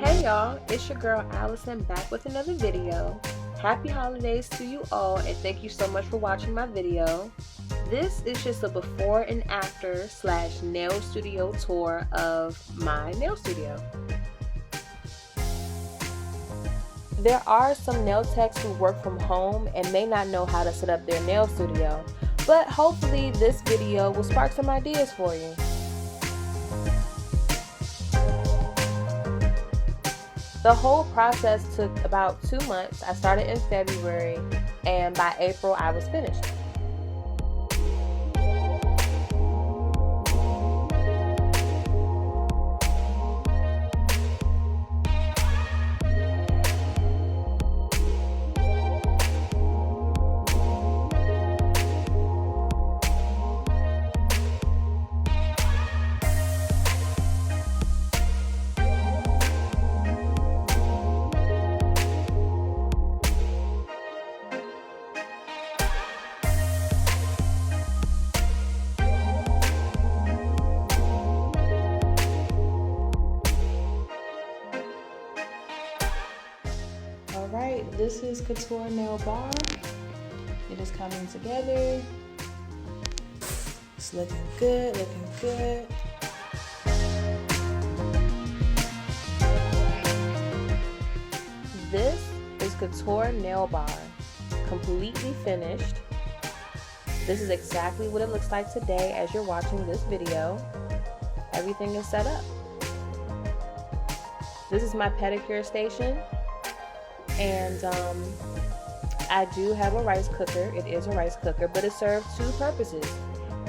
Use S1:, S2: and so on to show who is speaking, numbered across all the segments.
S1: Hey y'all, it's your girl Allison back with another video. Happy holidays to you all and thank you so much for watching my video. This is just a before and after / nail studio tour of my nail studio. There are some nail techs who work from home and may not know how to set up their nail studio, but hopefully this video will spark some ideas for you. The whole process took about 2 months. I started in February and by April I was finished. Alright, this is Kouture nail bar. It is coming together. It's looking good, looking good. This is Kouture nail bar, completely finished. This is exactly what it looks like today as you're watching this video. Everything is set up. This is my pedicure station. And I do have a rice cooker. It is a rice cooker, but it serves two purposes.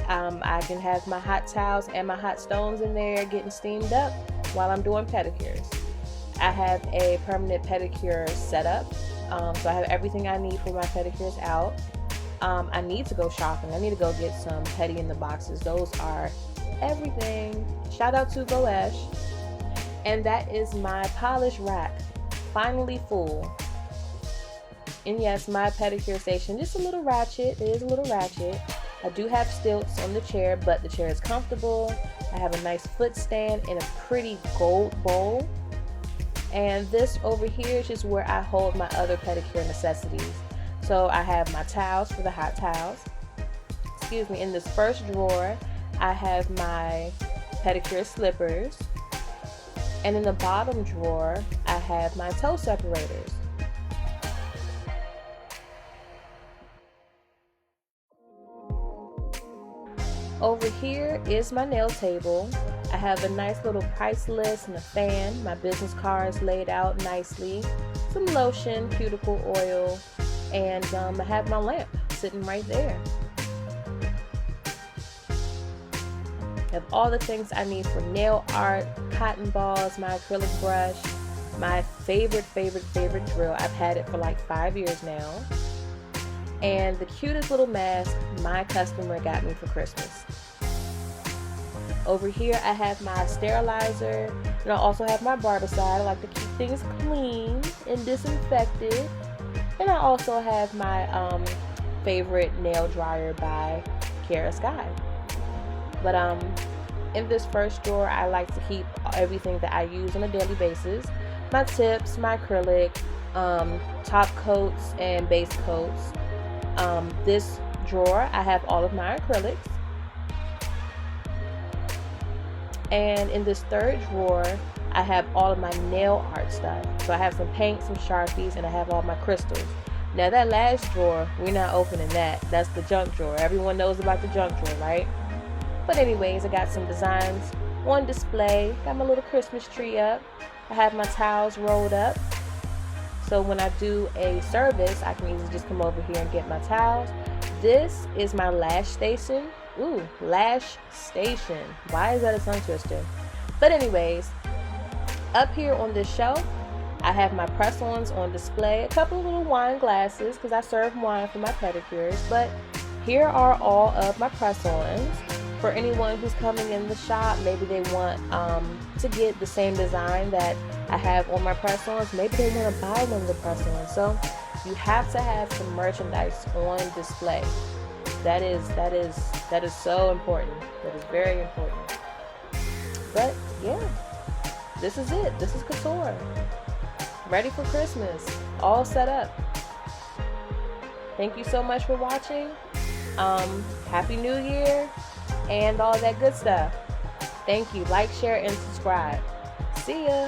S1: I can have my hot towels and my hot stones in there getting steamed up while I'm doing pedicures. I have a permanent pedicure setup, so I have everything I need for my pedicures out. I need to go shopping. I need to go get some Petty in the boxes. Those are everything. Shout out to Goesh. And that is my polish rack. Finally full. And yes, my pedicure station, just a little ratchet. It is a little ratchet. I do have stilts on the chair, but the chair is comfortable. I have a nice foot stand and a pretty gold bowl. And this over here is just where I hold my other pedicure necessities. So I have my towels for the hot towels. Excuse me, in this first drawer, I have my pedicure slippers. And in the bottom drawer, I have my toe separators. Over here is my nail table. I have a nice little price list and a fan. My business cards laid out nicely. Some lotion, cuticle oil, and I have my lamp sitting right there. I have all the things I need for nail art, cotton balls, my acrylic brush, my favorite drill. I've had it for like 5 years now. And the cutest little mask my customer got me for Christmas. Over here I have my sterilizer, and I also have my barbicide. I like to keep things clean and disinfected. And I also have my favorite nail dryer by Kara Sky. But in this first drawer, I like to keep everything that I use on a daily basis. My tips, my acrylic, top coats and base coats. This drawer, I have all of my acrylics. And in this third drawer, I have all of my nail art stuff. So I have some paint, some Sharpies, and I have all my crystals. Now that last drawer, we're not opening that. That's the junk drawer. Everyone knows about the junk drawer, right? But anyways, I got some designs on display. Got my little Christmas tree up. I have my towels rolled up. So when I do a service, I can easily just come over here and get my towels. This is my lash station. Ooh, lash station. Why is that a tongue twister? But anyways, up here on this shelf, I have my press-ons on display. A couple of little wine glasses because I serve wine for my pedicures. But here are all of my press-ons. For anyone who's coming in the shop, maybe they want to get the same design that I have on my press-ons. Maybe they want to buy one of the press-ons. So you have to have some merchandise on display. That is so important. That is very important. But yeah, this is it. This is Kouture. Ready for Christmas. All set up. Thank you so much for watching. Happy New Year and all that good stuff. Thank you. Like, share, and subscribe. See ya.